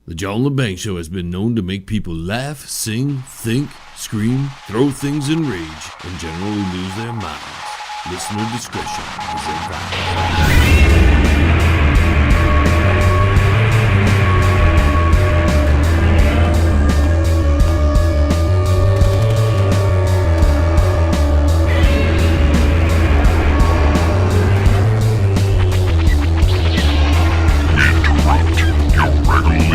The John Lebang Show has been known to make people laugh, sing, think, scream, throw things in rage, and generally lose their minds. Listener discretion is advised.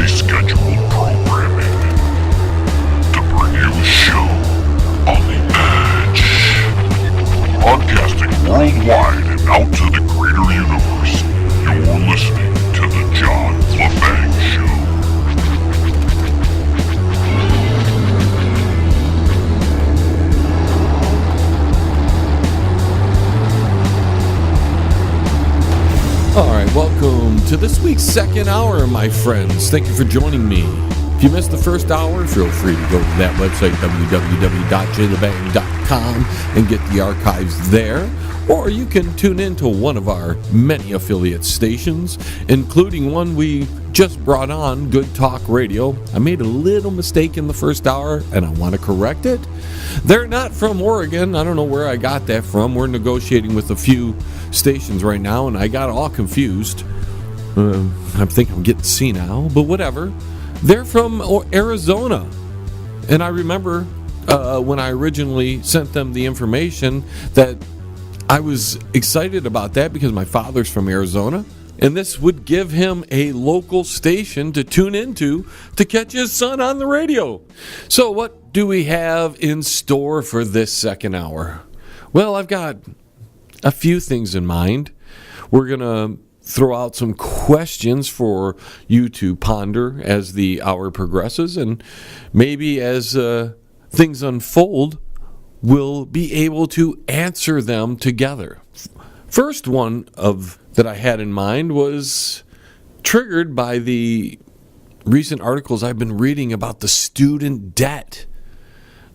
Scheduled programming to bring you a show on the edge, broadcasting worldwide and out to the greater universe. You're listening to the John Lebang Show. All right, welcome to this week's second hour, my friends. Thank you for joining me. If you missed the first hour, feel free to go to that website, www.jdlebang.com, and get the archives there. Or you can tune in to one of our many affiliate stations, including one we just brought on, Good Talk Radio. I made a little mistake in the first hour, and I want to correct it. They're not from Oregon. I don't know where I got that from. We're negotiating with a few stations right now, and I got all confused. I think I'm getting senile, but whatever. They're from Arizona, and I remember when I originally sent them the information that I was excited about that because my father's from Arizona, and this would give him a local station to tune into to catch his son on the radio. So what do we have in store for this second hour? Well, I've got a few things in mind. We're going to throw out some questions for you to ponder as the hour progresses, and maybe as things unfold, we'll be able to answer them together. First one that I had in mind was triggered by the recent articles I've been reading about the student debt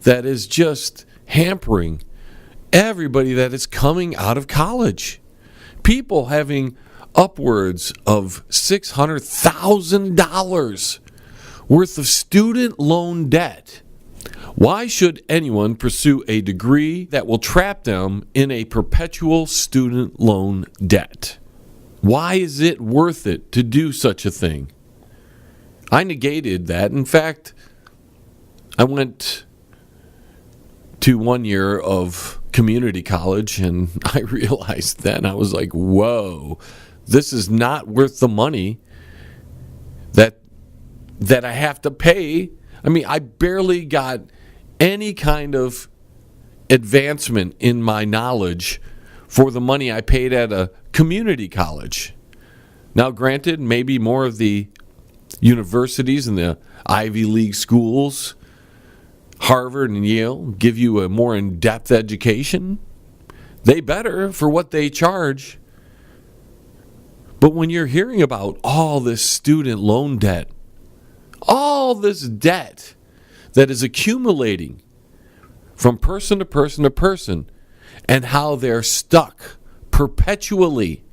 that is just hampering everybody that is coming out of college. People having upwards of $600,000 worth of student loan debt. Why should anyone pursue a degree that will trap them in a perpetual student loan debt? Why is it worth it to do such a thing? I negated that. In fact, I went to 1 year of community college, and I realized then, I was like, whoa, this is not worth the money that I have to pay. I mean, I barely got any kind of advancement in my knowledge for the money I paid at a community college. Now, granted, maybe more of the universities and the Ivy League schools, Harvard and Yale, give you a more in-depth education. They better for what they charge. But when you're hearing about all this student loan debt, all this debt that is accumulating from person to person to person, and how they're stuck perpetually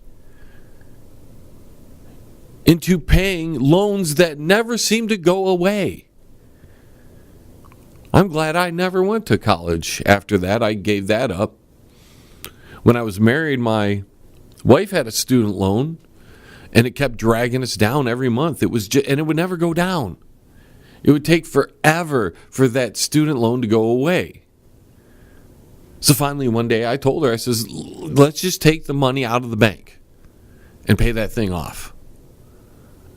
into paying loans that never seem to go away. I'm glad I never went to college after that. I gave that up. When I was married, my wife had a student loan, and it kept dragging us down every month. It was and it would never go down. It would take forever for that student loan to go away. So finally one day I told her, I says, let's just take the money out of the bank and pay that thing off.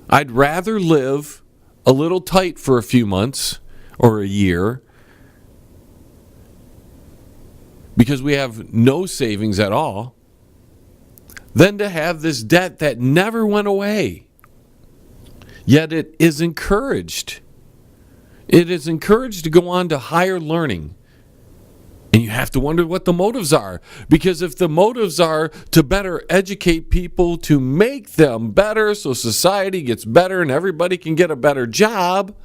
I'd rather live a little tight for a few months or a year because we have no savings at all than to have this debt that never went away. Yet it is encouraged. It is encouraged to go on to higher learning. And you have to wonder what the motives are. Because if the motives are to better educate people, to make them better so society gets better and everybody can get a better job,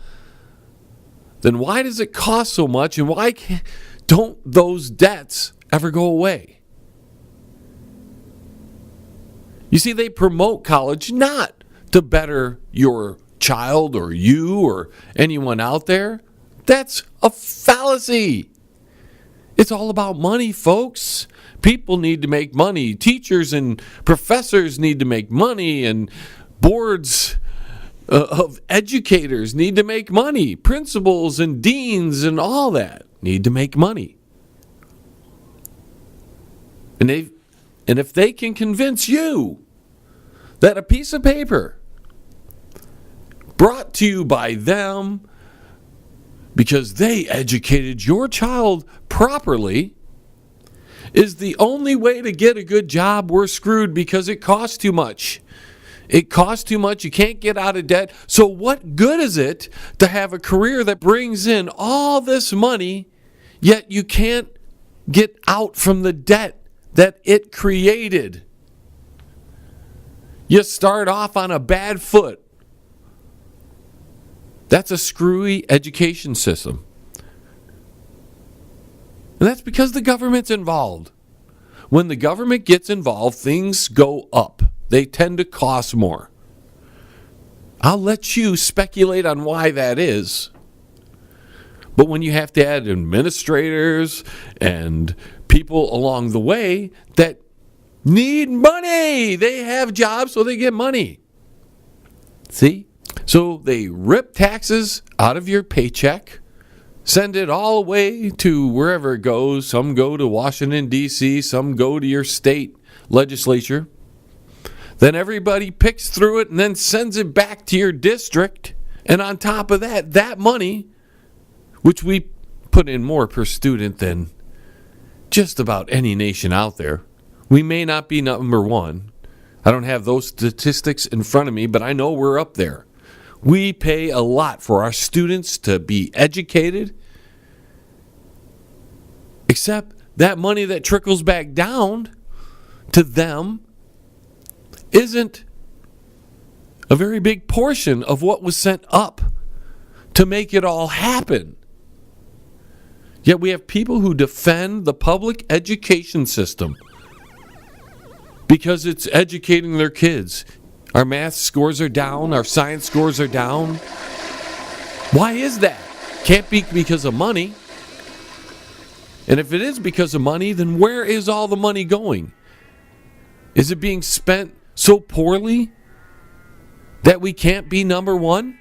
then why does it cost so much, and why don't those debts ever go away? You see, they promote college not to better your child or you or anyone out there, that's a fallacy. It's all about money, folks. People need to make money. Teachers and professors need to make money, and boards of educators need to make money. Principals and deans and all that need to make money. And if they can convince you that a piece of paper brought to you by them because they educated your child properly is the only way to get a good job, we're screwed because it costs too much. It costs too much. You can't get out of debt. So what good is it to have a career that brings in all this money, yet you can't get out from the debt that it created? You start off on a bad foot. That's a screwy education system. And that's because the government's involved. When the government gets involved, things go up. They tend to cost more. I'll let you speculate on why that is. But when you have to add administrators and people along the way that need money, they have jobs so they get money. See? So they rip taxes out of your paycheck, send it all away to wherever it goes. Some go to Washington, D.C., some go to your state legislature. Then everybody picks through it and then sends it back to your district. And on top of that, that money, which we put in more per student than just about any nation out there. We may not be number one. I don't have those statistics in front of me, but I know we're up there. We pay a lot for our students to be educated. Except that money that trickles back down to them isn't a very big portion of what was sent up to make it all happen. Yet we have people who defend the public education system because it's educating their kids. Our math scores are down, our science scores are down. Why is that? Can't be because of money. And if it is because of money, then where is all the money going? Is it being spent so poorly that we can't be number one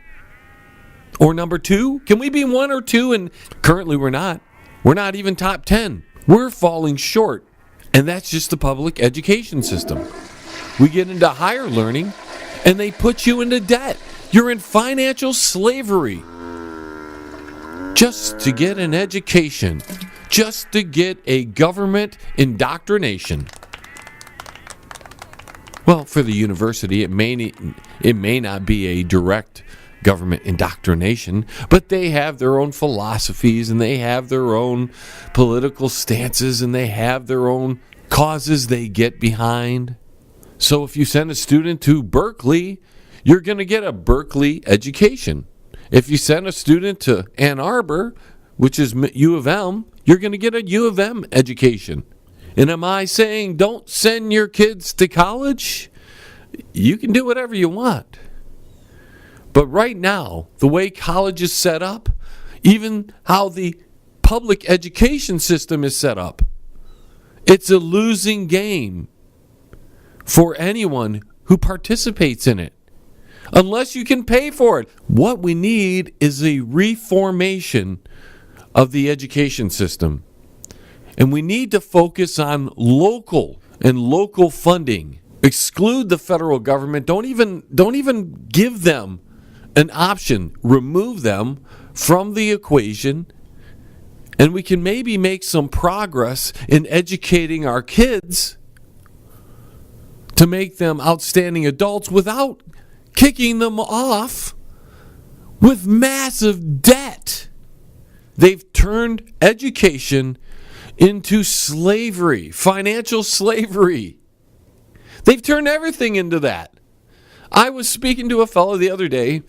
or number two? Can we be one or two? And currently we're not. We're not even top 10. We're falling short. And that's just the public education system. We get into higher learning and they put you into debt. You're in financial slavery just to get an education, just to get a government indoctrination. Well, for the university, it may not be a direct government indoctrination, but they have their own philosophies and they have their own political stances and they have their own causes they get behind. So if you send a student to Berkeley, you're going to get a Berkeley education. If you send a student to Ann Arbor, which is U of M, you're going to get a U of M education. And am I saying don't send your kids to college? You can do whatever you want. But right now, the way college is set up, even how the public education system is set up, it's a losing game for anyone who participates in it, unless you can pay for it. What we need is a reformation of the education system. And we need to focus on local funding. Exclude the federal government. Don't even give them an option. Remove them from the equation. And we can maybe make some progress in educating our kids to make them outstanding adults without kicking them off with massive debt. They've turned education into slavery, financial slavery. They've turned everything into that. I was speaking to a fellow the other day,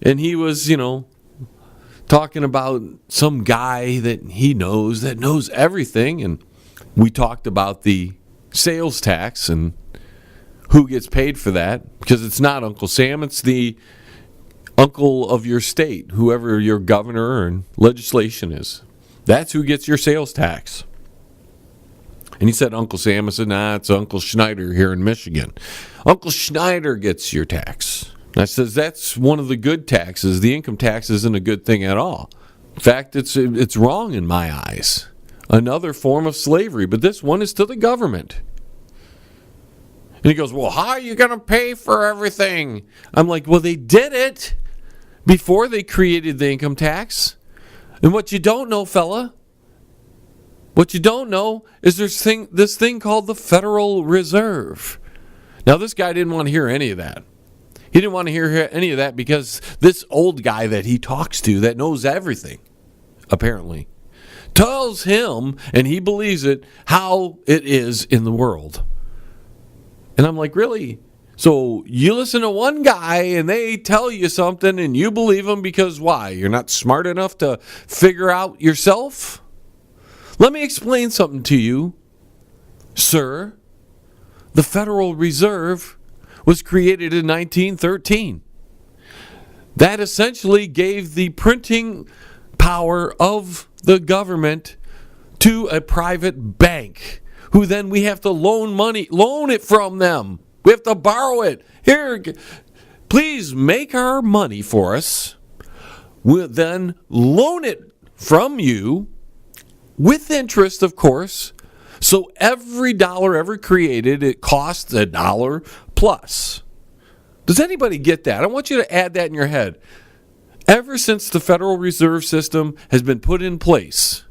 and he was, talking about some guy that he knows that knows everything, and we talked about the sales tax and who gets paid for that, because it's not Uncle Sam, it's the uncle of your state, whoever your governor and legislation is. That's who gets your sales tax. And he said Uncle Sam. I said, nah, it's Uncle Schneider here in Michigan. Uncle Schneider gets your tax. And I says, that's one of the good taxes. The income tax isn't a good thing at all. In fact, it's wrong in my eyes. Another form of slavery, but this one is to the government. And he goes, well, how are you going to pay for everything? I'm like, well, they did it before they created the income tax. And what you don't know, fella, what you don't know is there's this thing called the Federal Reserve. Now, this guy didn't want to hear any of that. He didn't want to hear any of that because this old guy that he talks to that knows everything, apparently, tells him, and he believes it, how it is in the world. And I'm like, really? So you listen to one guy and they tell you something and you believe them because why? You're not smart enough to figure out yourself? Let me explain something to you, sir. The Federal Reserve was created in 1913. That essentially gave the printing power of the government to a private bank, who then we have to loan it from them. We have to borrow it. Here, please make our money for us. We'll then loan it from you with interest, of course. So every dollar ever created, it costs $1 plus. Does anybody get that? I want you to add that in your head. Ever since the Federal Reserve System has been put in place,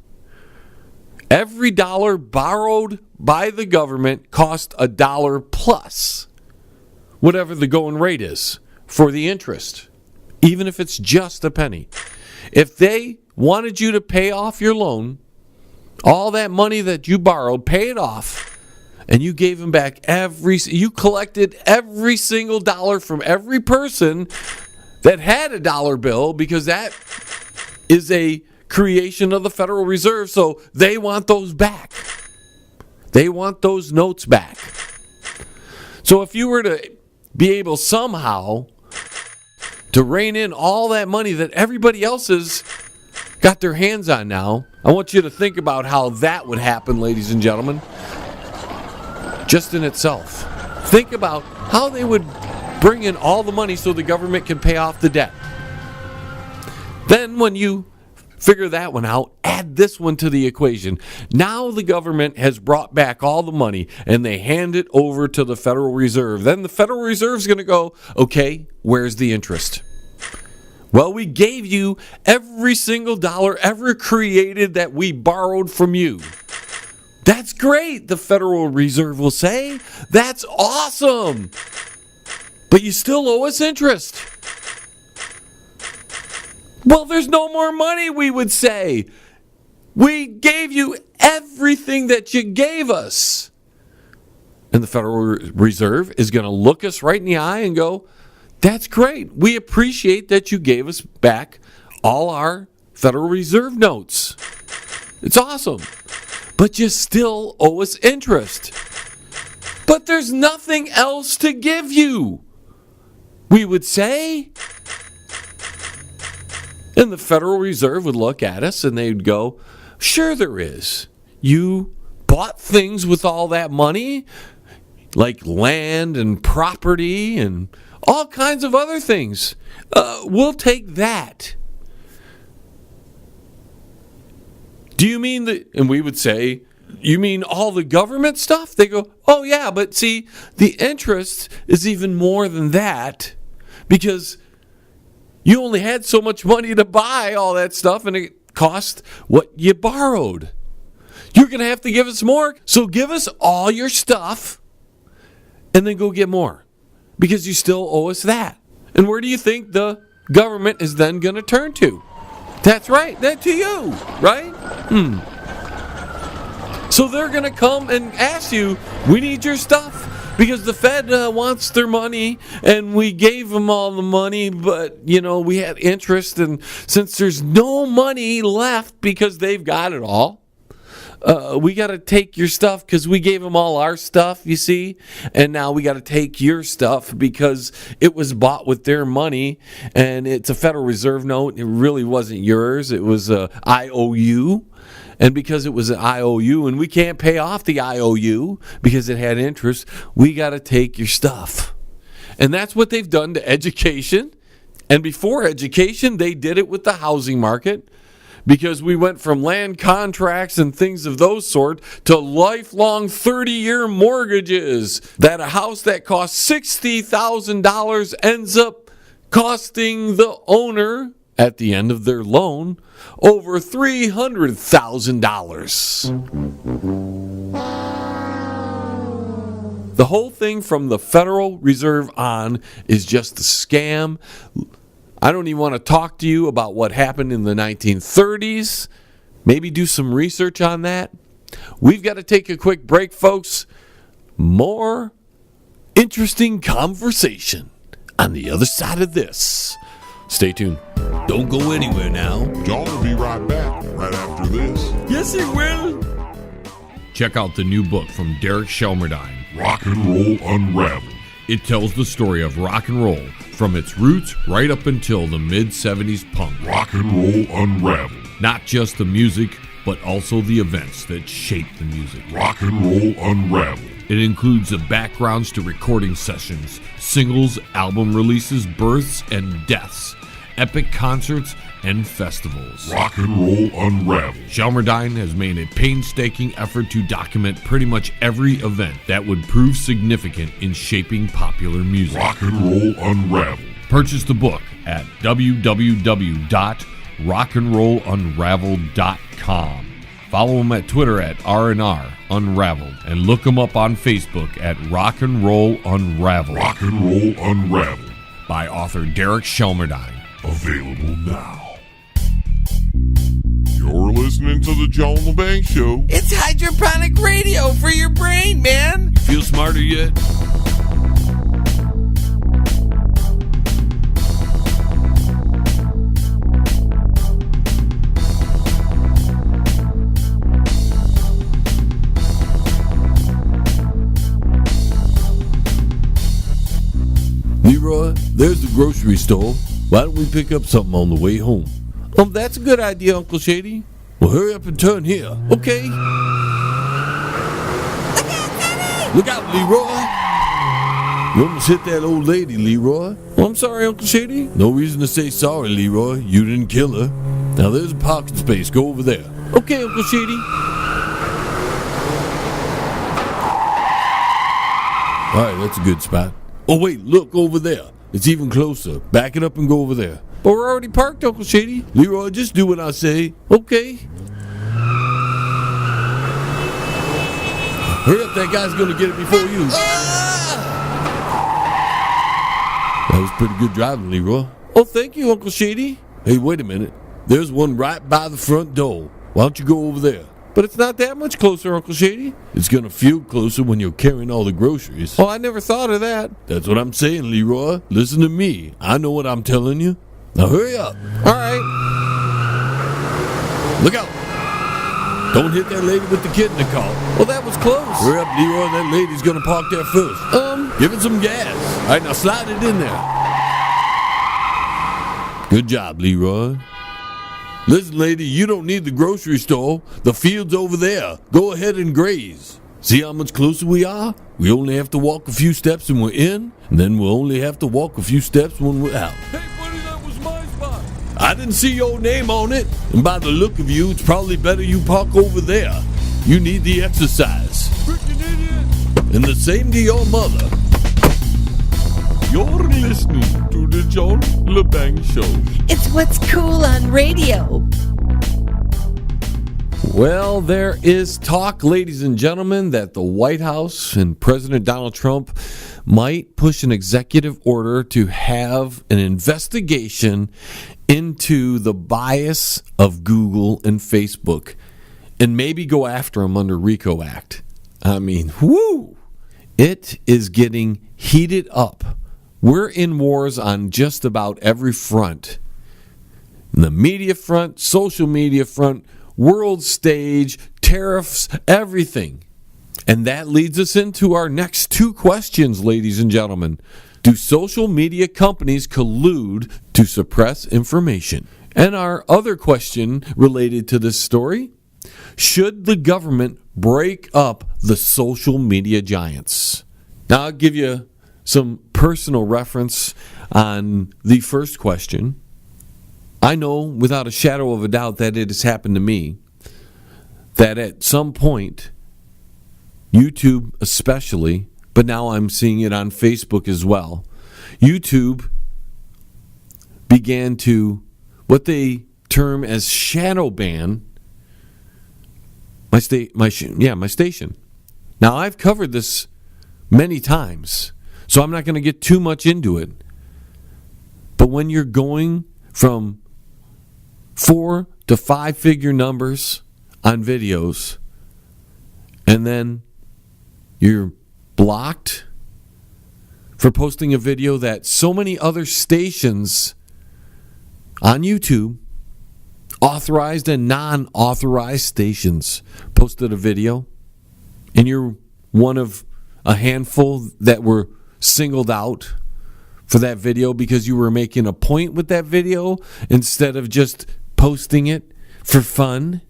every dollar borrowed by the government cost $1 plus, whatever the going rate is for the interest, even if it's just a penny. If they wanted you to pay off your loan, all that money that you borrowed, pay it off, and you gave them back you collected every single dollar from every person that had a dollar bill, because that is a creation of the Federal Reserve, so they want those back. They want those notes back. So if you were to be able somehow to rein in all that money that everybody else has got their hands on now, I want you to think about how that would happen, ladies and gentlemen, just in itself. Think about how they would bring in all the money so the government can pay off the debt. Then when you figure that one out, add this one to the equation. Now the government has brought back all the money and they hand it over to the Federal Reserve. Then the Federal Reserve is going to go, okay, where's the interest? Well, we gave you every single dollar ever created that we borrowed from you. That's great, the Federal Reserve will say. That's awesome. But you still owe us interest. Well, there's no more money, we would say. We gave you everything that you gave us. And the Federal Reserve is going to look us right in the eye and go, that's great. We appreciate that you gave us back all our Federal Reserve notes. It's awesome. But you still owe us interest. But there's nothing else to give you, we would say. And the Federal Reserve would look at us and they'd go, sure there is. You bought things with all that money, like land and property and all kinds of other things. We'll take that. Do you mean and we would say, you mean all the government stuff? They go, oh yeah, but see, the interest is even more than that, because you only had so much money to buy all that stuff and it cost what you borrowed. You're going to have to give us more. So give us all your stuff and then go get more, because you still owe us that. And where do you think the government is then going to turn to? That's right, that to you, right? So they're going to come and ask you, we need your stuff, because the Fed wants their money, and we gave them all the money, but, we had interest, and since there's no money left because they've got it all, we got to take your stuff because we gave them all our stuff, you see, and now we got to take your stuff because it was bought with their money, and it's a Federal Reserve note. It really wasn't yours. It was a IOU, and because it was an IOU and we can't pay off the IOU because it had interest, we got to take your stuff. And that's what they've done to education. And before education, they did it with the housing market. Because we went from land contracts and things of those sort to lifelong 30-year mortgages. That a house that costs $60,000 ends up costing the owner, at the end of their loan, over $300,000. The whole thing from the Federal Reserve on is just a scam. I don't even want to talk to you about what happened in the 1930s. Maybe do some research on that. We've got to take a quick break, folks. More interesting conversation on the other side of this. Stay tuned. Don't go anywhere now. John will be right back right after this. Yes, it will. Check out the new book from Derek Shelmerdine, Rock and Roll Unraveled. It tells the story of rock and roll from its roots right up until the mid-70s punk. Rock and Roll Unraveled. Not just the music, but also the events that shaped the music. Rock and Roll Unraveled. It includes the backgrounds to recording sessions, singles, album releases, births and deaths, epic concerts, and festivals. Rock and Roll Unraveled. Shelmerdine has made a painstaking effort to document pretty much every event that would prove significant in shaping popular music. Rock and Roll Unraveled. Purchase the book at www.rockandrollunraveled.com. Follow him at Twitter at R&R Unraveled, and look him up on Facebook at Rock and Roll Unraveled. Rock and Roll Unraveled. By author Derek Shelmerdine. Available now. You're listening to the John Lebang Show. It's hydroponic radio for your brain, man. Feel smarter yet? Leroy, there's the grocery store. Why don't we pick up something on the way home? That's a good idea, Uncle Shady. Well, hurry up and turn here. Okay. Look out, Leroy. You almost hit that old lady, Leroy. Oh, I'm sorry, Uncle Shady. No reason to say sorry, Leroy. You didn't kill her. Now, there's a parking space. Go over there. Okay, Uncle Shady. All right, that's a good spot. Oh, wait, look over there. It's even closer. Back it up and go over there. But we're already parked, Uncle Shady. Leroy, just do what I say. Okay. Hurry up, that guy's going to get it before you. That was pretty good driving, Leroy. Oh, thank you, Uncle Shady. Hey, wait a minute. There's one right by the front door. Why don't you go over there? But it's not that much closer, Uncle Shady. It's going to feel closer when you're carrying all the groceries. Oh, I never thought of that. That's what I'm saying, Leroy. Listen to me. I know what I'm telling you. Now hurry up. All right. Look out. Don't hit that lady with the kid in the car. Well, that was close. Hurry up, Leroy. That lady's going to park there first. Give it some gas. All right, now slide it in there. Good job, Leroy. Listen, lady, you don't need the grocery store. The field's over there. Go ahead and graze. See how much closer we are? We only have to walk a few steps and we're in, and then we'll only have to walk a few steps when we're out. Hey, buddy, that was my spot. I didn't see your name on it, and by the look of you, it's probably better you park over there. You need the exercise. Freaking idiot. And the same to your mother. You're listening to the John Lebang Show. It's what's cool on radio. Well, there is talk, ladies and gentlemen, that the White House and President Donald Trump might push an executive order to have an investigation into the bias of Google and Facebook and maybe go after them under RICO Act. I mean, whoo! It is getting heated up. We're in wars on just about every front. The media front, social media front, world stage, tariffs, everything. And that leads us into our next two questions, ladies and gentlemen. Do social media companies collude to suppress information? And our other question related to this story, should the government break up the social media giants? Now, I'll give you some personal reference on the first question. I know without a shadow of a doubt that it has happened to me, that at some point, YouTube especially, but now I'm seeing it on Facebook as well, YouTube began to, what they term as shadow ban my station. Now, I've covered this many times, so I'm not going to get too much into it. But when you're going from 4 to 5 figure numbers on videos, and then you're blocked for posting a video that so many other stations on YouTube, authorized and non-authorized stations, posted a video, and you're one of a handful that were singled out for that video because you were making a point with that video instead of just posting it for fun.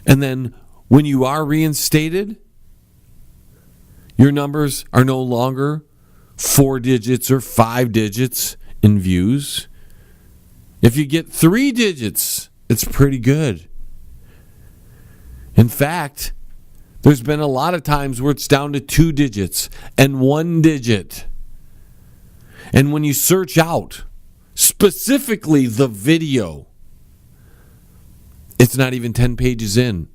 And then when you are reinstated, your numbers are no longer 4 digits or 5 digits in views. If you get 3 digits, it's pretty good. In fact, there's been a lot of times where it's down to 2 digits and 1 digit. And when you search out specifically the video, it's not even 10 pages in.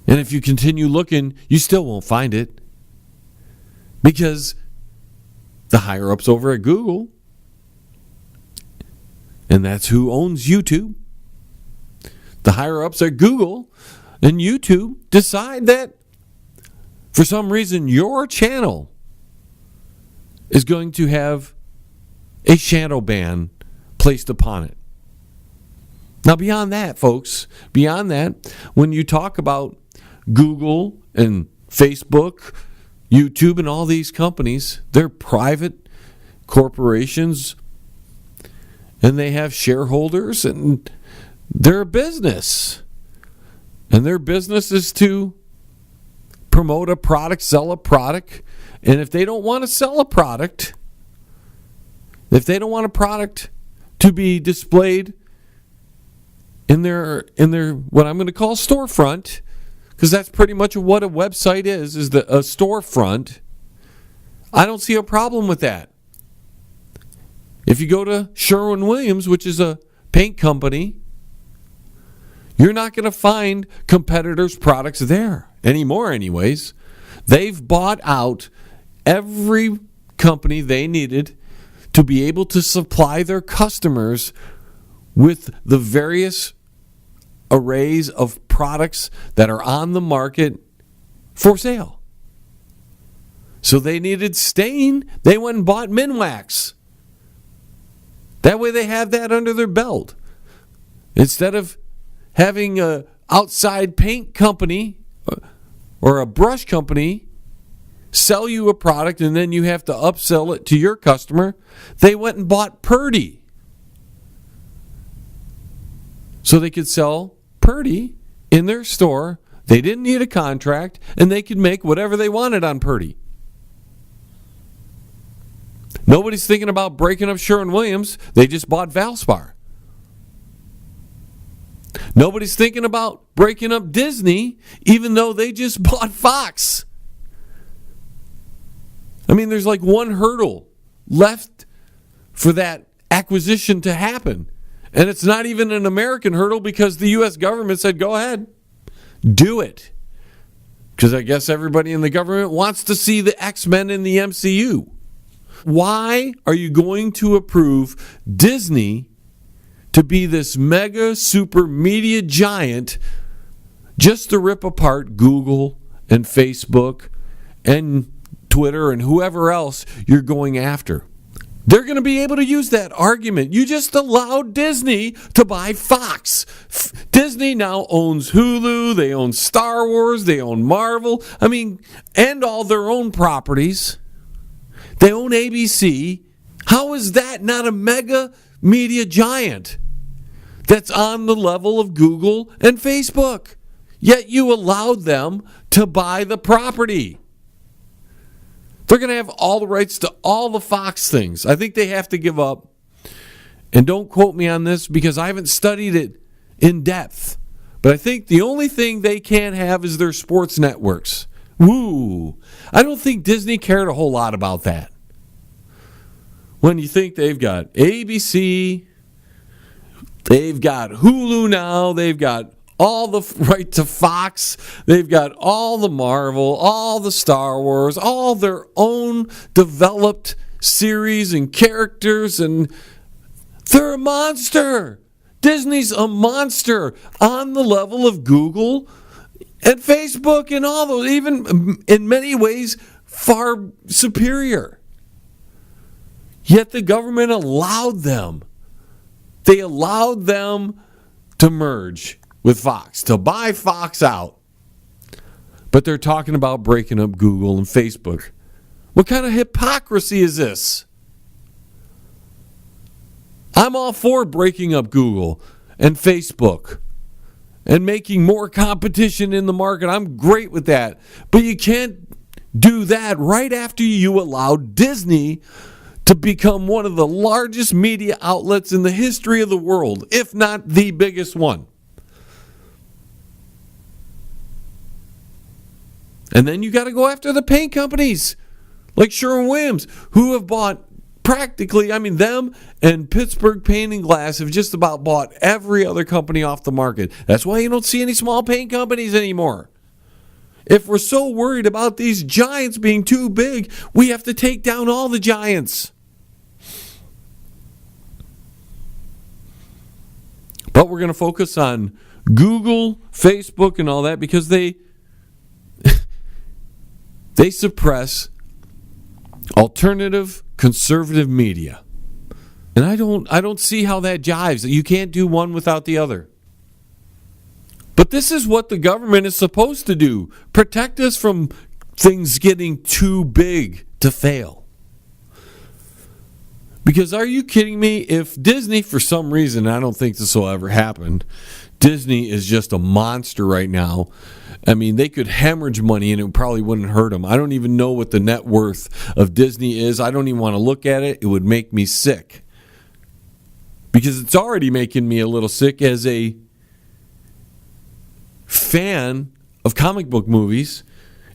And if you continue looking, you still won't find it. Because the higher-ups over at Google, and that's who owns YouTube, the higher-ups at Google and YouTube decide that for some reason your channel is going to have a shadow ban placed upon it. Now, beyond that, folks, beyond that, when you talk about Google and Facebook, YouTube, and all these companies, they're private corporations, and they have shareholders, and they're a business. And their business is to promote a product, sell a product. And if they don't want to sell a product, if they don't want a product to be displayed in their what I'm going to call storefront, because that's pretty much what a website is a storefront, I don't see a problem with that. If you go to Sherwin-Williams, which is a paint company, you're not going to find competitors' products there anymore anyways. They've bought out every company they needed to be able to supply their customers with the various arrays of products that are on the market for sale. So they needed stain. They went and bought Minwax. That way they have that under their belt. Instead of having an outside paint company or a brush company sell you a product and then you have to upsell it to your customer, they went and bought Purdy. So they could sell Purdy in their store. They didn't need a contract, and they could make whatever they wanted on Purdy. Nobody's thinking about breaking up Sherwin-Williams. They just bought Valspar. Nobody's thinking about breaking up Disney, even though they just bought Fox. I mean, there's like one hurdle left for that acquisition to happen. And it's not even an American hurdle because the U.S. government said, go ahead, do it. Because I guess everybody in the government wants to see the X-Men in the MCU. Why are you going to approve Disney to be this mega super media giant just to rip apart Google and Facebook and Twitter and whoever else you're going after? They're going to be able to use that argument. You just allowed Disney to buy Fox. Disney now owns Hulu, they own Star Wars, they own Marvel, and all their own properties. They own ABC. How is that not a mega media giant that's on the level of Google and Facebook? Yet you allowed them to buy the property. They're going to have all the rights to all the Fox things. I think they have to give up. And don't quote me on this because I haven't studied it in depth. But I think the only thing they can't have is their sports networks. Woo! I don't think Disney cared a whole lot about that. When you think they've got ABC, they've got Hulu now, they've got all the right to Fox, they've got all the Marvel, all the Star Wars, all their own developed series and characters, and they're a monster. Disney's a monster on the level of Google and Facebook and all those, even in many ways far superior. Yet the government allowed them. They allowed them to merge with Fox, to buy Fox out. But they're talking about breaking up Google and Facebook. What kind of hypocrisy is this? I'm all for breaking up Google and Facebook and making more competition in the market. I'm great with that. But you can't do that right after you allow Disney to become one of the largest media outlets in the history of the world, if not the biggest one. And then you got to go after the paint companies like Sherwin-Williams, who have bought practically, them and Pittsburgh Paint and Glass have just about bought every other company off the market. That's why you don't see any small paint companies anymore. If we're so worried about these giants being too big, we have to take down all the giants. But we're going to focus on Google, Facebook, and all that because they suppress alternative conservative media. And I don't see how that jives. You can't do one without the other. But this is what the government is supposed to do. Protect us from things getting too big to fail. Because are you kidding me? If Disney, for some reason, I don't think this will ever happen, Disney is just a monster right now. They could hemorrhage money and it probably wouldn't hurt them. I don't even know what the net worth of Disney is. I don't even want to look at it. It would make me sick. Because it's already making me a little sick as a fan of comic book movies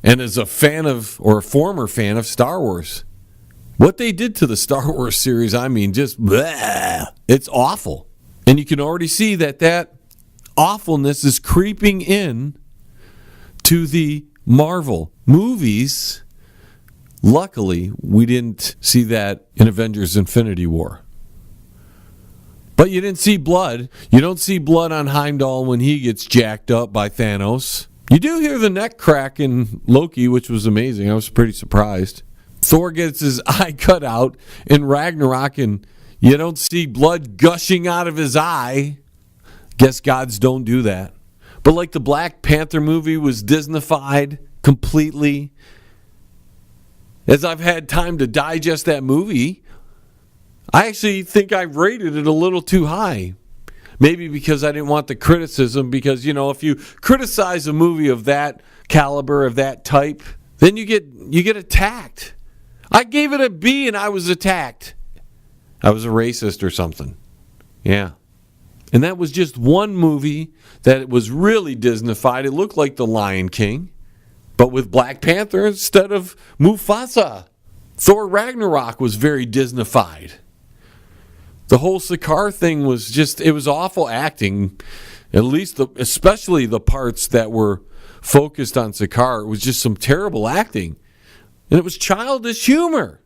and as a fan of, or a former fan of Star Wars. What they did to the Star Wars series, just bleh, it's awful. And you can already see that awfulness is creeping in to the Marvel movies. Luckily, we didn't see that in Avengers Infinity War. But you didn't see blood. You don't see blood on Heimdall when he gets jacked up by Thanos. You do hear the neck crack in Loki, which was amazing. I was pretty surprised. Thor gets his eye cut out in Ragnarok, and you don't see blood gushing out of his eye. Guess gods don't do that. But like the Black Panther movie was Disneyfied completely. As I've had time to digest that movie, I actually think I rated it a little too high. Maybe because I didn't want the criticism, because, if you criticize a movie of that caliber, of that type, then you get attacked. I gave it a B and I was attacked. I was a racist or something. Yeah. And that was just one movie that was really Disneyfied. It looked like The Lion King, but with Black Panther instead of Mufasa. Thor Ragnarok was very Disneyfied. The whole Sakaar thing was it was awful acting. At least, especially the parts that were focused on Sakaar. It was just some terrible acting. And it was childish humor.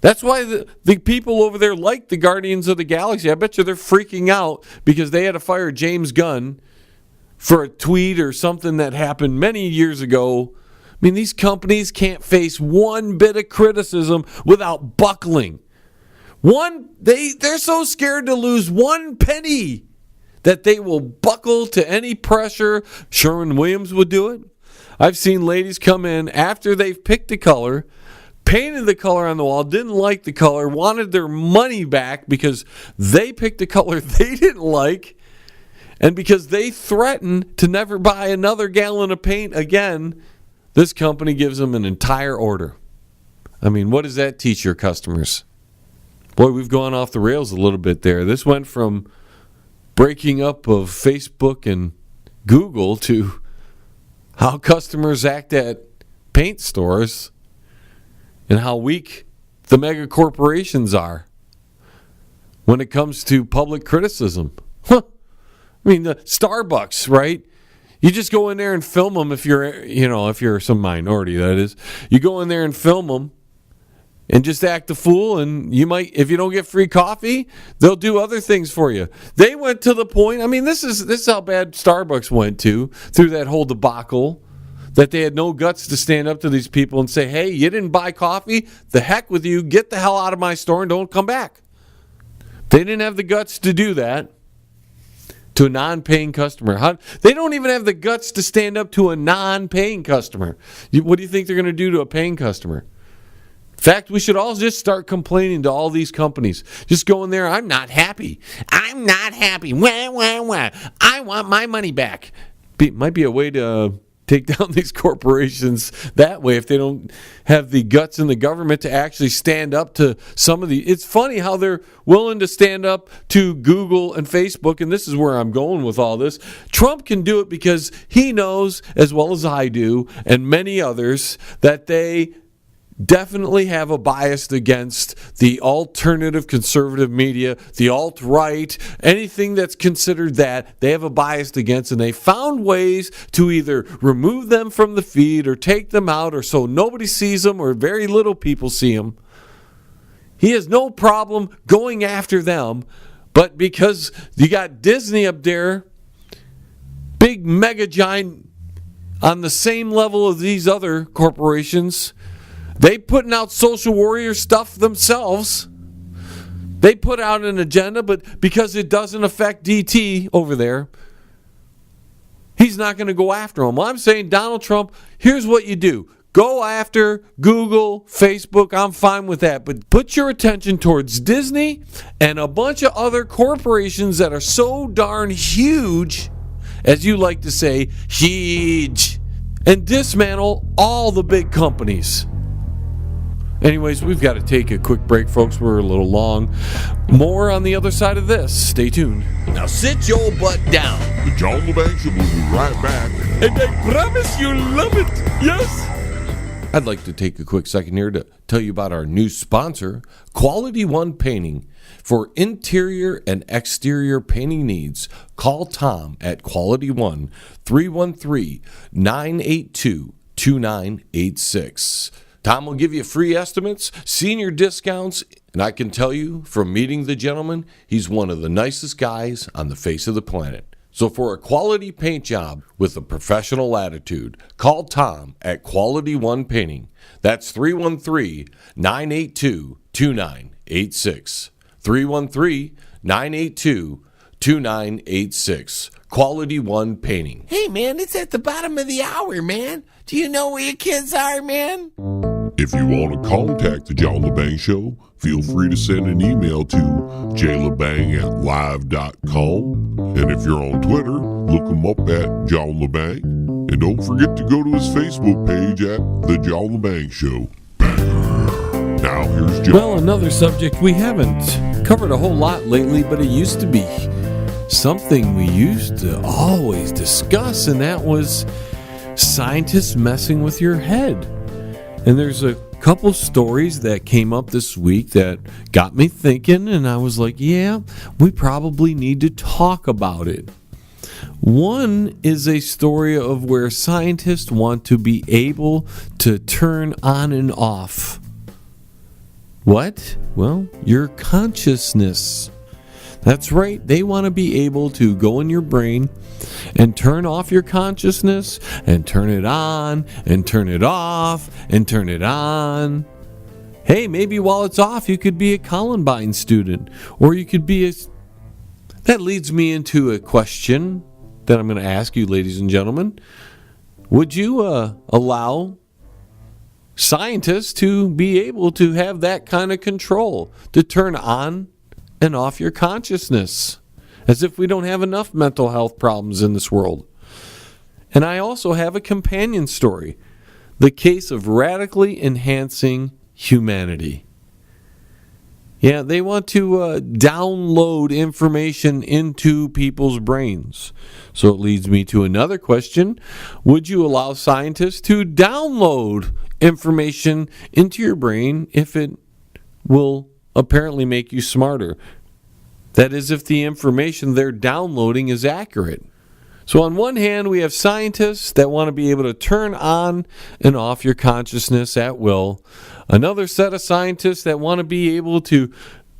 That's why the people over there like the Guardians of the Galaxy. I bet you they're freaking out because they had to fire James Gunn for a tweet or something that happened many years ago mean, these companies can't face one bit of criticism without buckling. They're so scared to lose one penny that they will buckle to any pressure. Sherwin-Williams would do it. I've seen ladies come in after they've picked a color, painted the color on the wall, didn't like the color, wanted their money back because they picked a color they didn't like, and because they threatened to never buy another gallon of paint again, this company gives them an entire order. I mean, what does that teach your customers? Boy, we've gone off the rails a little bit there. This went from breaking up of Facebook and Google to how customers act at paint stores and how weak the mega corporations are when it comes to public criticism. I mean, the Starbucks, right? You just go in there and film them if you're some minority, that is. You go in there and film them and just act a fool, and you might, if you don't get free coffee, they'll do other things for you. They went to the point, I mean, this is how bad Starbucks went through that whole debacle, that they had no guts to stand up to these people and say, hey, you didn't buy coffee? The heck with you. Get the hell out of my store and don't come back. They didn't have the guts to do that to a non-paying customer. They don't even have the guts to stand up to a non-paying customer. What do you think they're going to do to a paying customer? In fact, we should all just start complaining to all these companies. Just go in there, I'm not happy. I'm not happy. Wah, wah, wah. I want my money back. Might be a way to take down these corporations that way if they don't have the guts in the government to actually stand up to some of the... It's funny how they're willing to stand up to Google and Facebook, and this is where I'm going with all this. Trump can do it because he knows, as well as I do, and many others, that they definitely have a bias against the alternative conservative media, the alt-right, anything that's considered that, they have a bias against, and they found ways to either remove them from the feed or take them out, or so nobody sees them or very little people see them. He has no problem going after them, but because you got Disney up there, big mega giant on the same level of these other corporations, they putting out social warrior stuff themselves. They put out an agenda, but because it doesn't affect DT over there, he's not going to go after them. Well, I'm saying, Donald Trump, here's what you do. Go after Google, Facebook, I'm fine with that. But put your attention towards Disney and a bunch of other corporations that are so darn huge, as you like to say, huge, and dismantle all the big companies. Anyways, we've got to take a quick break, folks. We're a little long. More on the other side of this. Stay tuned. Now sit your butt down. The John Lebang Show will be right back. And I promise you'll love it. Yes. I'd like to take a quick second here to tell you about our new sponsor, Quality One Painting. For interior and exterior painting needs, call Tom at Quality One, 313-982-2986. Tom will give you free estimates, senior discounts, and I can tell you from meeting the gentleman, he's one of the nicest guys on the face of the planet. So for a quality paint job with a professional attitude, call Tom at Quality One Painting. That's 313-982-2986. 313-982-2986. Quality One Painting. Hey, man, it's at the bottom of the hour, man. Do you know where your kids are, man? If you want to contact the John Lebang Show, feel free to send an email to jlebang@live.com. And if you're on Twitter, look him up at John Lebang. And don't forget to go to his Facebook page at The John Lebang Show. Now here's John. Well, another subject we haven't covered a whole lot lately, but it used to be something we used to always discuss, and that was scientists messing with your head. And there's a couple stories that came up this week that got me thinking, and I was like, yeah, we probably need to talk about it. One is a story of where scientists want to be able to turn on and off. What? Well, your consciousness. That's right. They want to be able to go in your brain and turn off your consciousness and turn it on and turn it off and turn it on. Hey, maybe while it's off, you could be a Columbine student, or you could be a... That leads me into a question that I'm going to ask you, ladies and gentlemen. Would you allow scientists to be able to have that kind of control, to turn on and off your consciousness, as if we don't have enough mental health problems in this world? And I also have a companion story, the case of radically enhancing humanity. Yeah, they want to download information into people's brains. So it leads me to another question. Would you allow scientists to download information into your brain if it will apparently make you smarter? That is, if the information they're downloading is accurate. So on one hand, we have scientists that want to be able to turn on and off your consciousness at will. Another set of scientists that want to be able to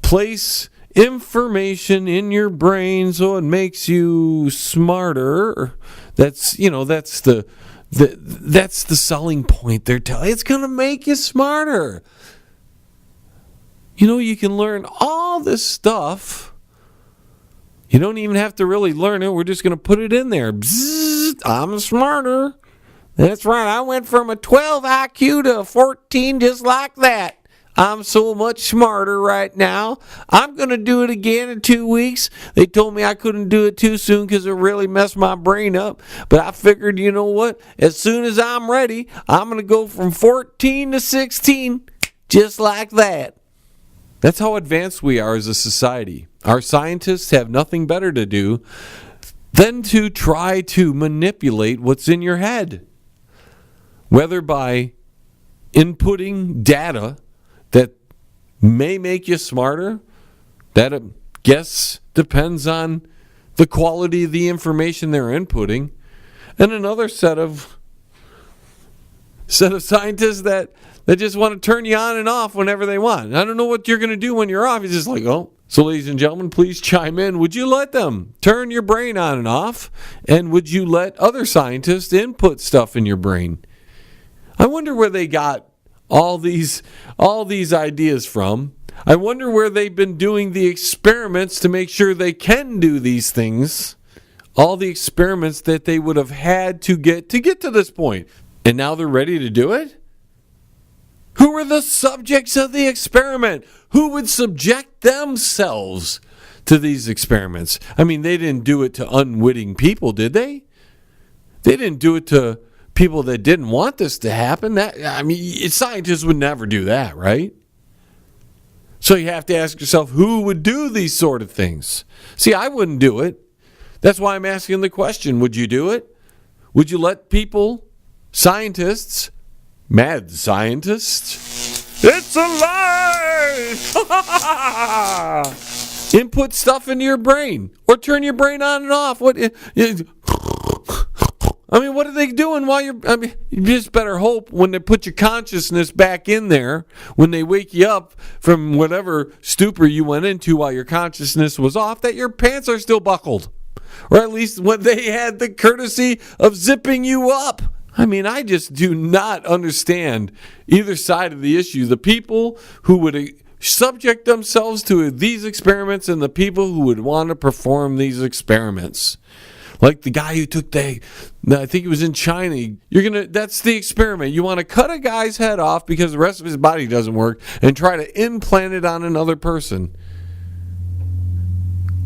place information in your brain so it makes you smarter. That's the selling point they're telling. It's going to make you smarter. You can learn all this stuff. You don't even have to really learn it. We're just going to put it in there. Bzzz, I'm smarter. That's right. I went from a 12 IQ to a 14 just like that. I'm so much smarter right now. I'm going to do it again in 2 weeks. They told me I couldn't do it too soon because it really messed my brain up. But I figured, you know what? As soon as I'm ready, I'm going to go from 14 to 16 just like that. That's how advanced we are as a society. Our scientists have nothing better to do than to try to manipulate what's in your head. Whether by inputting data that may make you smarter, that I guess depends on the quality of the information they're inputting, and another set of scientists that just want to turn you on and off whenever they want. I don't know what you're going to do when you're off. It's just like, oh. So ladies and gentlemen, please chime in. Would you let them turn your brain on and off? And would you let other scientists input stuff in your brain? I wonder where they got all these ideas from. I wonder where they've been doing the experiments to make sure they can do these things. All the experiments that they would have had to get to this point. And now they're ready to do it? Who were the subjects of the experiment? Who would subject themselves to these experiments? I mean, they didn't do it to unwitting people, did they? They didn't do it to people that didn't want this to happen. Scientists would never do that, right? So you have to ask yourself, who would do these sort of things? See, I wouldn't do it. That's why I'm asking the question, would you do it? Would you let people, scientists, mad scientists, it's a lie! Input stuff into your brain, or turn your brain on and off. What are they doing while you just better hope when they put your consciousness back in there, when they wake you up from whatever stupor you went into while your consciousness was off, that your pants are still buckled. Or at least when they had the courtesy of zipping you up. I just do not understand either side of the issue. The people who would subject themselves to these experiments and the people who would want to perform these experiments. Like the guy who took I think it was in China. That's the experiment. You want to cut a guy's head off because the rest of his body doesn't work and try to implant it on another person.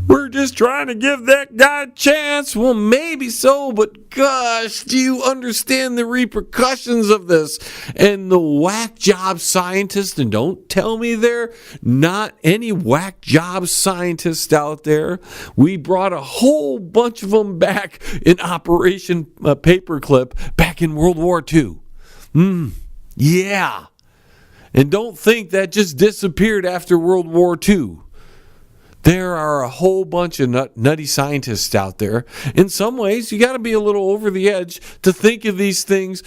We're just trying to give that guy a chance. Well, maybe so, but gosh, do you understand the repercussions of this? And the whack job scientists, and don't tell me there not any whack job scientists out there. We brought a whole bunch of them back in Operation Paperclip back in World War II. Yeah. And don't think that just disappeared after World War II. There are a whole bunch of nutty scientists out there. In some ways, you got to be a little over the edge to think of these things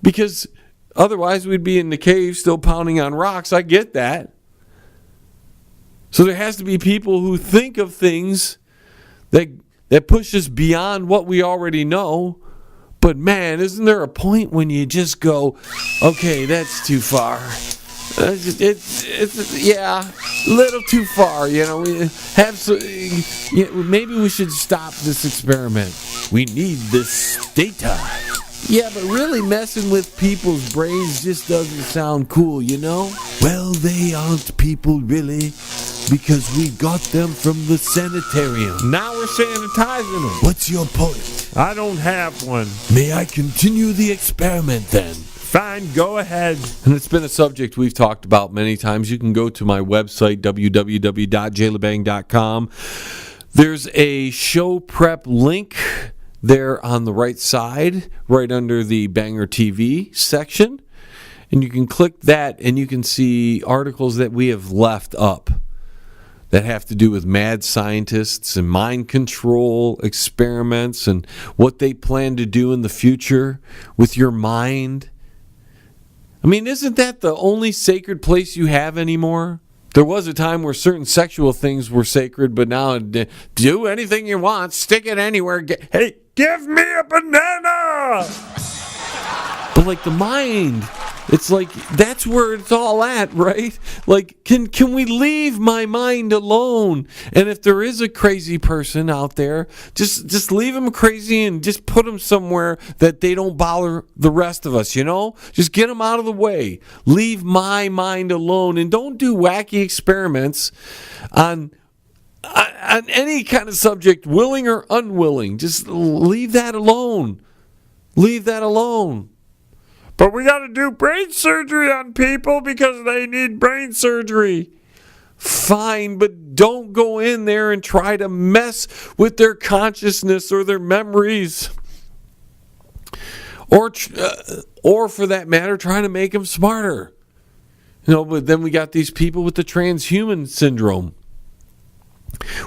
because otherwise we'd be in the cave still pounding on rocks. I get that. So there has to be people who think of things that push us beyond what we already know. But man, isn't there a point when you just go, okay, that's too far. It's a little too far. We have maybe we should stop this experiment. We need this data. Yeah, but really messing with people's brains just doesn't sound cool, Well, they aren't people, really, because we got them from the sanitarium. Now we're sanitizing them. What's your point? I don't have one. May I continue the experiment then? Fine, go ahead. And it's been a subject we've talked about many times. You can go to my website, www.jlebang.com. There's a show prep link there on the right side, right under the Banger TV section. And you can click that and you can see articles that we have left up that have to do with mad scientists and mind control experiments and what they plan to do in the future with your mind. I mean, isn't that the only sacred place you have anymore? There was a time where certain sexual things were sacred, but now do anything you want, stick it anywhere. Hey, give me a banana! But like the mind, it's like that's where it's all at, right? Like, can we leave my mind alone? And if there is a crazy person out there, just leave them crazy and just put them somewhere that they don't bother the rest of us, Just get them out of the way. Leave my mind alone and don't do wacky experiments on any kind of subject, willing or unwilling. Just leave that alone. Leave that alone. But we got to do brain surgery on people because they need brain surgery. Fine, but don't go in there and try to mess with their consciousness or their memories. Or for that matter, trying to make them smarter. But then we got these people with the transhuman syndrome,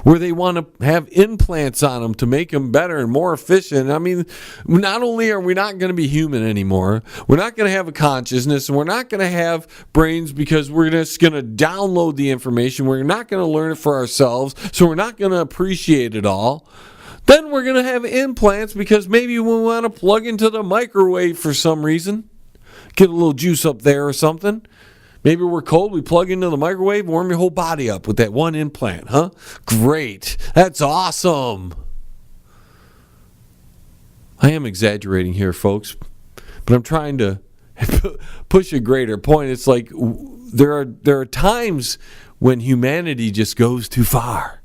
where they want to have implants on them to make them better and more efficient. I mean, not only are we not going to be human anymore, we're not going to have a consciousness, and we're not going to have brains because we're just going to download the information. We're not going to learn it for ourselves, so we're not going to appreciate it all. Then we're going to have implants because maybe we want to plug into the microwave for some reason, get a little juice up there or something. Maybe we're cold, we plug into the microwave, warm your whole body up with that one implant, huh? Great. That's awesome. I am exaggerating here, folks, but I'm trying to push a greater point. It's like there are times when humanity just goes too far.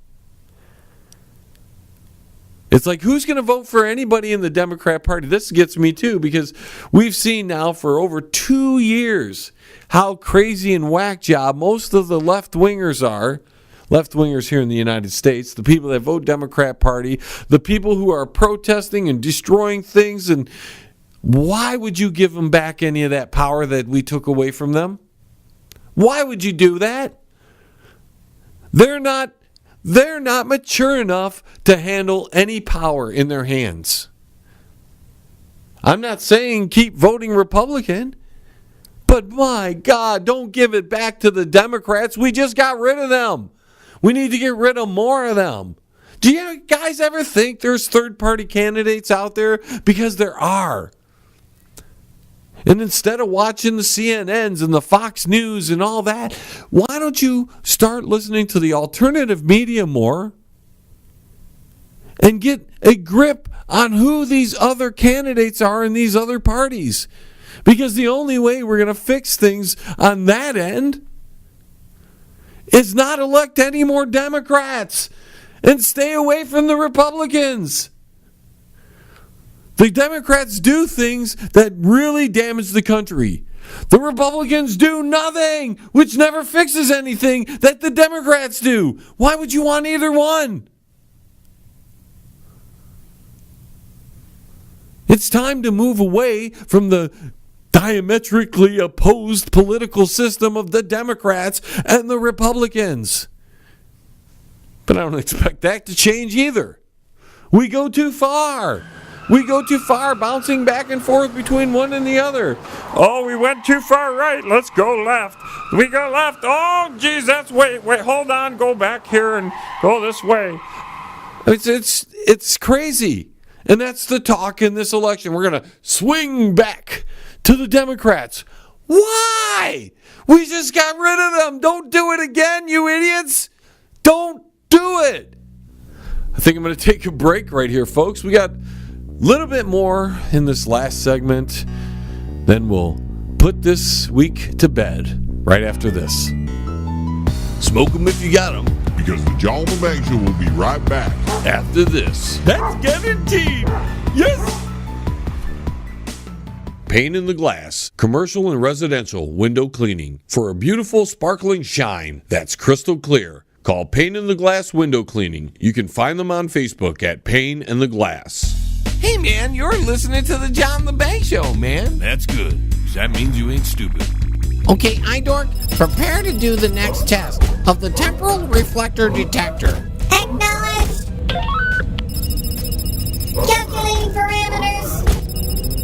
It's like, who's going to vote for anybody in the Democrat Party? This gets me too, because we've seen now for over 2 years how crazy and whack job most of the left-wingers are. Left-wingers here in the United States, the people that vote Democrat Party, the people who are protesting and destroying things. And why would you give them back any of that power that we took away from them? Why would you do that? They're not mature enough to handle any power in their hands. I'm not saying keep voting Republican, but my God, don't give it back to the Democrats. We just got rid of them. We need to get rid of more of them. Do you guys ever think there's third-party candidates out there? Because there are. And instead of watching the CNNs and the Fox News and all that, why don't you start listening to the alternative media more and get a grip on who these other candidates are in these other parties? Because the only way we're going to fix things on that end is not elect any more Democrats and stay away from the Republicans. The Democrats do things that really damage the country. The Republicans do nothing, which never fixes anything that the Democrats do. Why would you want either one? It's time to move away from the diametrically opposed political system of the Democrats and the Republicans. But I don't expect that to change either. We go too far. We go too far, bouncing back and forth between one and the other. Oh, we went too far right. Let's go left. We go left. Oh, geez, that's wait, hold on. Go back here and go this way. It's crazy. And that's the talk in this election. We're going to swing back to the Democrats. Why? We just got rid of them. Don't do it again, you idiots. Don't do it. I think I'm going to take a break right here, folks. We got a little bit more in this last segment. Then we'll put this week to bed right after this. Smoke 'em if you got 'em. Because the John Lebang Show will be right back. After this. That's guaranteed. Yes. Pane in the Glass, commercial and residential window cleaning. For a beautiful sparkling shine that's crystal clear, call Pane in the Glass Window Cleaning. You can find them on Facebook at Pane in the Glass. Hey, man, you're listening to the John Lebang Show, man. That's good, 'cause that means you ain't stupid. Okay, iDork, prepare to do the next test of the temporal reflector detector. Acknowledge. Calculating parameters.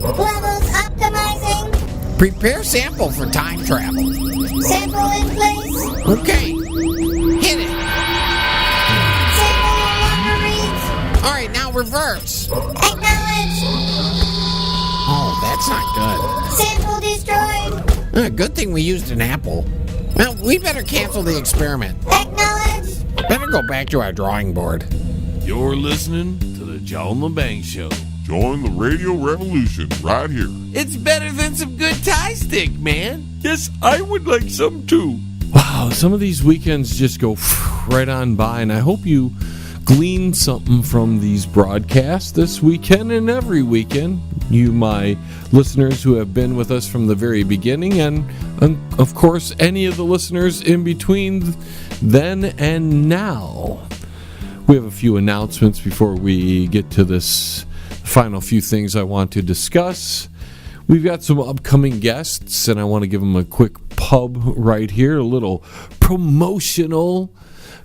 Levels optimizing. Prepare sample for time travel. Sample in place. Okay, hit it. Sample no longer reads. All right, now reverse. Acknowledge. Oh, that's not Sample destroyed. good. Good thing we used an apple. Well, we better cancel the experiment. Acknowledge. Better go back to our drawing board. You're listening to the John Lebang Show. Join the radio revolution right here. It's better than some good tie stick, man. Yes, I would like some too. Wow, some of these weekends just go right on by, and I hope you glean something from these broadcasts this weekend and every weekend. You, my listeners who have been with us from the very beginning, and of course, any of the listeners in between then and now. We have a few announcements before we get to this final few things I want to discuss. We've got some upcoming guests, and I want to give them a quick pub right here, a little promotional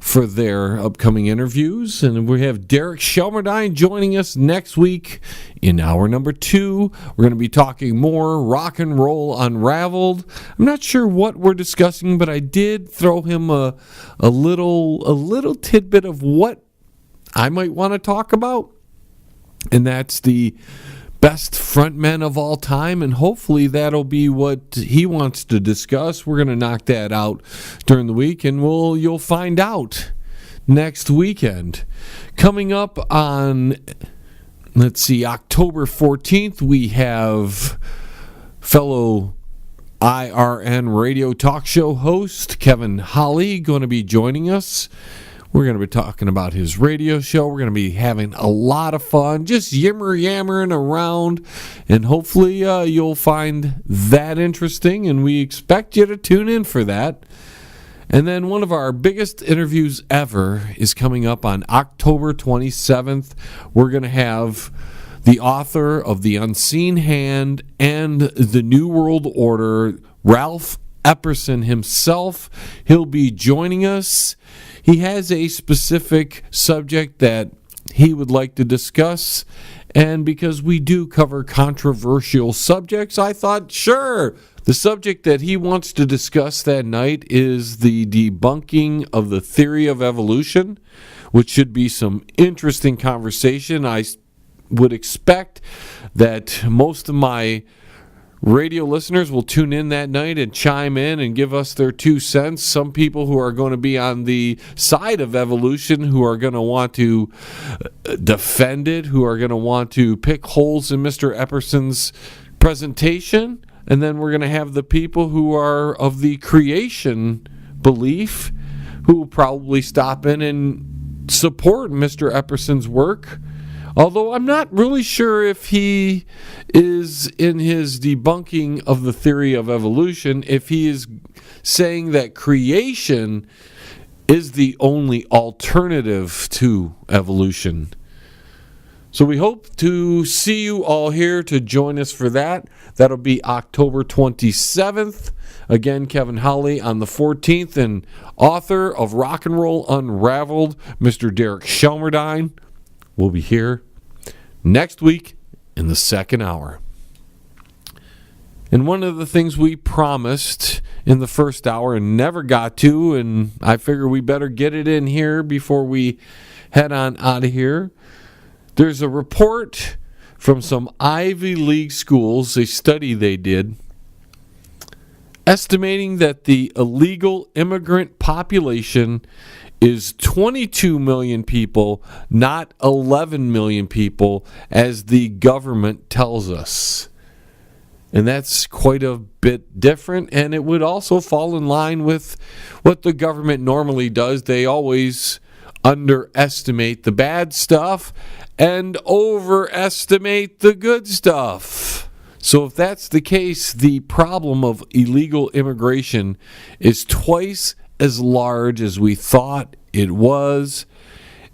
for their upcoming interviews. And we have Derek Shelmerdine joining us next week in hour number 2. We're going to be talking more rock and roll unraveled. I'm not sure what we're discussing, but I did throw him a little tidbit of what I might want to talk about. And that's the best frontmen of all time, and hopefully that'll be what he wants to discuss. We're going to knock that out during the week, and you'll find out next weekend. Coming up on, October 14th, we have fellow IRN radio talk show host Kevin Holly going to be joining us. We're going to be talking about his radio show. We're going to be having a lot of fun, just yammering around, and hopefully you'll find that interesting, and we expect you to tune in for that. And then one of our biggest interviews ever is coming up on October 27th. We're going to have the author of The Unseen Hand and The New World Order, Ralph Epperson himself. He'll be joining us. He has a specific subject that he would like to discuss, and because we do cover controversial subjects, I thought, sure. The subject that he wants to discuss that night is the debunking of the theory of evolution, which should be some interesting conversation. I would expect that most of my radio listeners will tune in that night and chime in and give us their 2 cents. Some people who are going to be on the side of evolution, who are going to want to defend it, who are going to want to pick holes in Mr. Epperson's presentation. And then we're going to have the people who are of the creation belief, who will probably stop in and support Mr. Epperson's work. Although I'm not really sure if he is, in his debunking of the theory of evolution, if he is saying that creation is the only alternative to evolution. So we hope to see you all here to join us for that. That'll be October 27th. Again, Kevin Holly on the 14th, and author of Rock and Roll Unraveled, Mr. Derek Shelmerdine, will be here next week in the second hour. And one of the things we promised in the first hour and never got to, and I figure we better get it in here before we head on out of here. There's a report from some Ivy League schools, a study they did, estimating that the illegal immigrant population is 22 million people, not 11 million people, as the government tells us. And that's quite a bit different, and it would also fall in line with what the government normally does. They always underestimate the bad stuff and overestimate the good stuff. So if that's the case, the problem of illegal immigration is twice as large as we thought it was.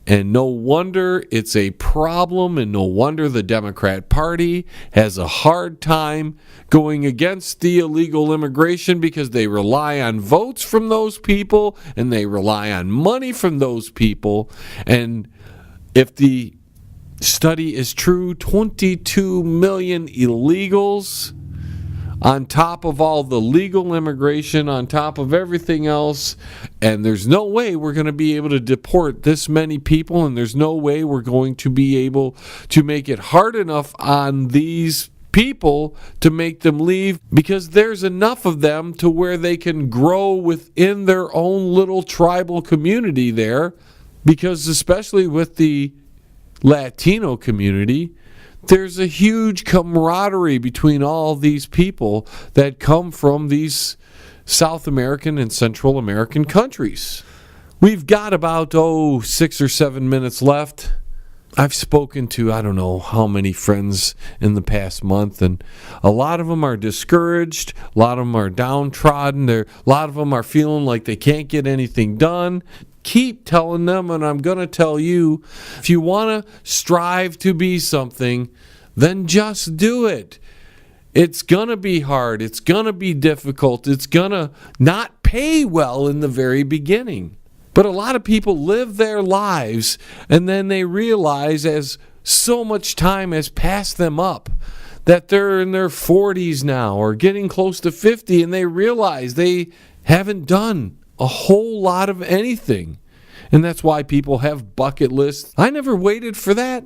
And no wonder it's a problem, and no wonder the Democrat Party has a hard time going against the illegal immigration, because they rely on votes from those people and they rely on money from those people. And if the study is true, 22 million illegals on top of all the legal immigration, on top of everything else, and there's no way we're going to be able to deport this many people, and there's no way we're going to be able to make it hard enough on these people to make them leave, because there's enough of them to where they can grow within their own little tribal community there, because especially with the Latino community, there's a huge camaraderie between all these people that come from these South American and Central American countries. We've got about 6 or 7 minutes left. I've spoken to I don't know how many friends in the past month, and a lot of them are discouraged, a lot of them are downtrodden, a lot of them are feeling like they can't get anything done. Keep telling them, and I'm going to tell you, if you want to strive to be something, then just do it. It's going to be hard. It's going to be difficult. It's going to not pay well in the very beginning. But a lot of people live their lives, and then they realize, as so much time has passed them up, that they're in their 40s now or getting close to 50, and they realize they haven't done a whole lot of anything. And that's why people have bucket lists. I never waited for that.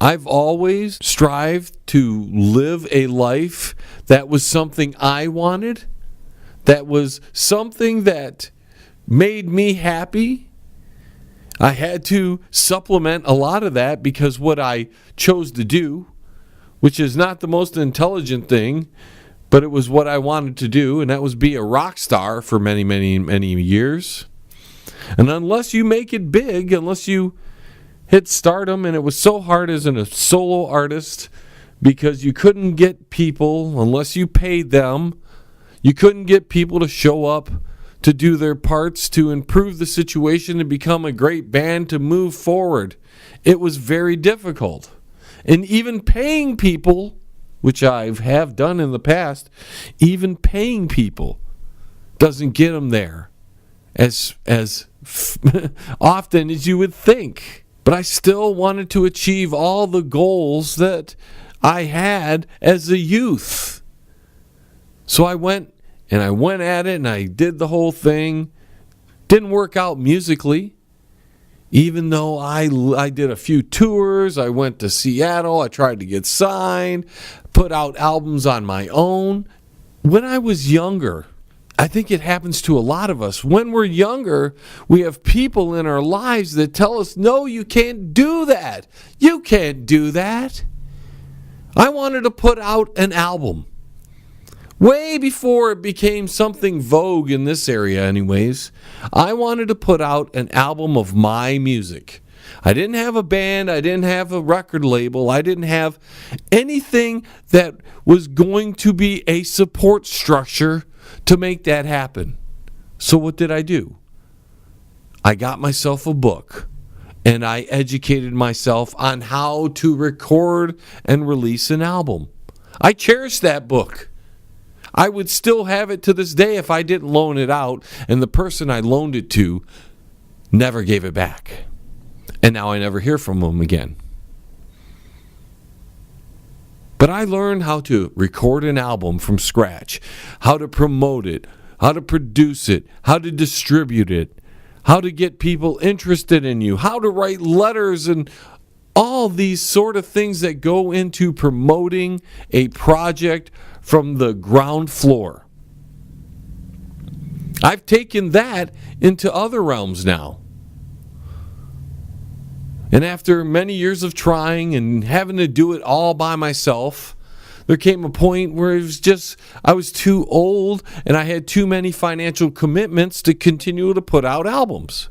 I've always strived to live a life that was something I wanted, that was something that made me happy. I had to supplement a lot of that, because what I chose to do, which is not the most intelligent thing, but it was what I wanted to do, and that was be a rock star for many, many, many years. And unless you make it big, unless you hit stardom, and it was so hard as a solo artist, because you couldn't get people, unless you paid them, you couldn't get people to show up to do their parts, to improve the situation, to become a great band, to move forward. It was very difficult. And even paying people, which I have done in the past, even paying people doesn't get them there as often as you would think. But I still wanted to achieve all the goals that I had as a youth. So I went at it, and I did the whole thing. Didn't work out musically, even though I did a few tours. I went to Seattle. I tried to get signed, put out albums on my own. When I was younger, I think it happens to a lot of us. When we're younger, we have people in our lives that tell us, no, you can't do that. You can't do that. I wanted to put out an album. Way before it became something vogue in this area anyways, I wanted to put out an album of my music. I didn't have a band, I didn't have a record label, I didn't have anything that was going to be a support structure to make that happen. So what did I do? I got myself a book, and I educated myself on how to record and release an album. I cherish that book. I would still have it to this day if I didn't loan it out, and the person I loaned it to never gave it back. And now I never hear from them again. But I learned how to record an album from scratch, how to promote it, how to produce it, how to distribute it, how to get people interested in you, how to write letters, and all these sort of things that go into promoting a project from the ground floor. I've taken that into other realms now. And after many years of trying and having to do it all by myself, there came a point where I was too old and I had too many financial commitments to continue to put out albums.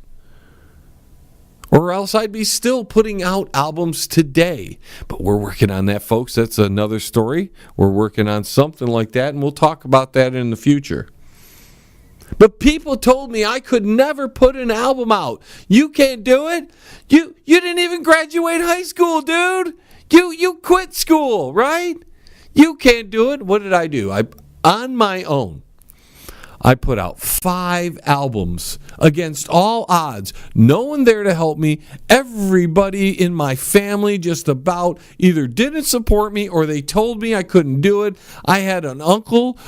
Or else I'd be still putting out albums today. But we're working on that, folks. That's another story. We're working on something like that, and we'll talk about that in the future. But people told me I could never put an album out. You can't do it. You didn't even graduate high school, dude. You quit school, right? You can't do it. What did I do? On my own, I put out 5 albums against all odds. No one there to help me. Everybody in my family just about either didn't support me or they told me I couldn't do it. I had an uncle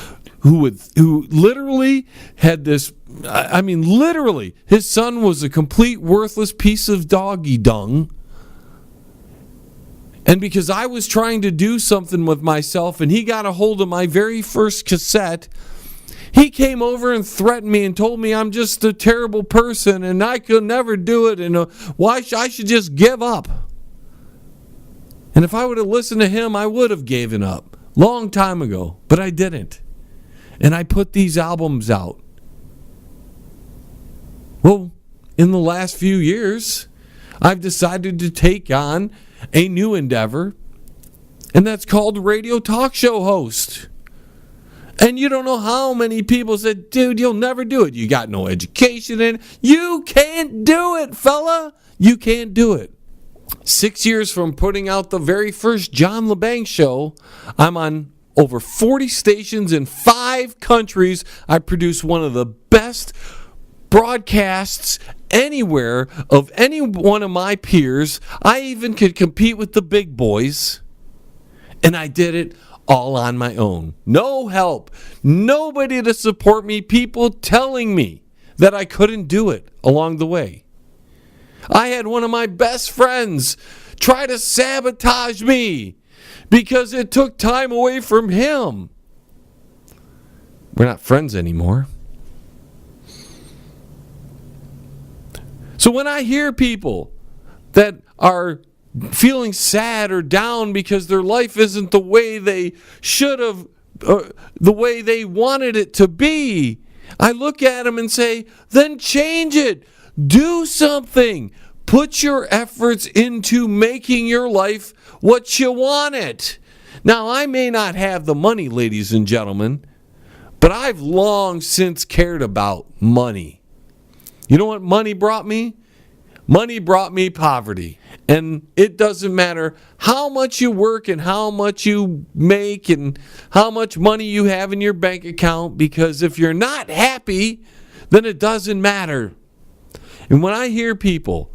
who literally had this, literally, his son was a complete worthless piece of doggy dung. And because I was trying to do something with myself and he got a hold of my very first cassette, he came over and threatened me and told me I'm just a terrible person and I could never do it and I should just give up. And if I would have listened to him, I would have given up long time ago, but I didn't. And I put these albums out. Well, in the last few years, I've decided to take on a new endeavor, and that's called radio talk show host. And you don't know how many people said, dude, you'll never do it. You got no education in it. You can't do it, fella. You can't do it. 6 years from putting out the very first John Lebang Show, I'm on over 40 stations in 5 countries. I produce one of the best broadcasts anywhere of any one of my peers. I even could compete with the big boys. And I did it all on my own. No help. Nobody to support me. People telling me that I couldn't do it along the way. I had one of my best friends try to sabotage me because it took time away from him. We're not friends anymore. So when I hear people that are feeling sad or down because their life isn't the way they should have, the way they wanted it to be, I look at them and say, then change it. Do something. Put your efforts into making your life what you want it. Now, I may not have the money, ladies and gentlemen, but I've long since cared about money. You know what money brought me? Money brought me poverty. And it doesn't matter how much you work and how much you make and how much money you have in your bank account, because if you're not happy, then it doesn't matter. And when I hear people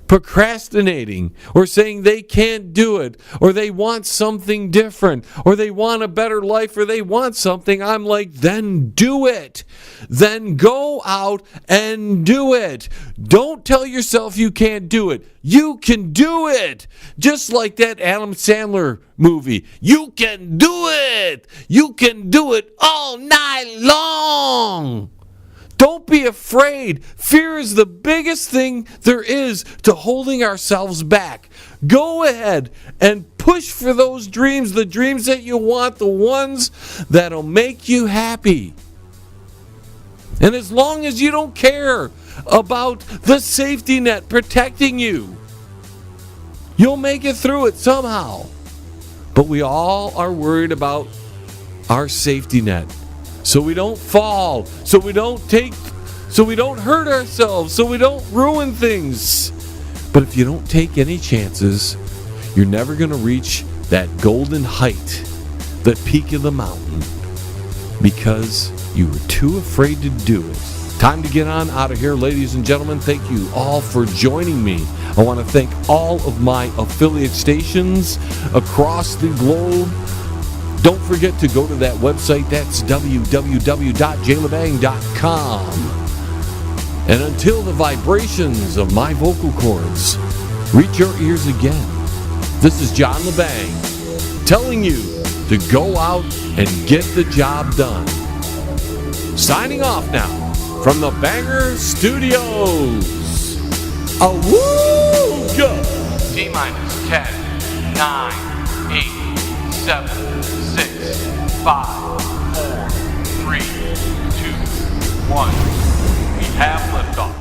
procrastinating or saying they can't do it or they want something different or they want a better life or they want something, I'm like, then do it. Then go out and do it. Don't tell yourself you can't do it. You can do it. Just like that Adam Sandler movie. You can do it. You can do it all night long. Don't be afraid. Fear is the biggest thing there is to holding ourselves back. Go ahead and push for those dreams, the dreams that you want, the ones that'll make you happy. And as long as you don't care about the safety net protecting you, you'll make it through it somehow. But we all are worried about our safety net. So we don't fall, so we don't hurt ourselves, so we don't ruin things. But if you don't take any chances, you're never going to reach that golden height, the peak of the mountain, because you were too afraid to do it. Time to get on out of here, ladies and gentlemen. Thank you all for joining me. I want to thank all of my affiliate stations across the globe. Don't forget to go to that website. That's www.jlebang.com. And until the vibrations of my vocal cords reach your ears again, this is John Lebang telling you to go out and get the job done. Signing off now from the Banger Studios. Awooga! T-minus 10, 9, 8, 7, 6, 5, 4, 3, 2, 1. We have liftoff.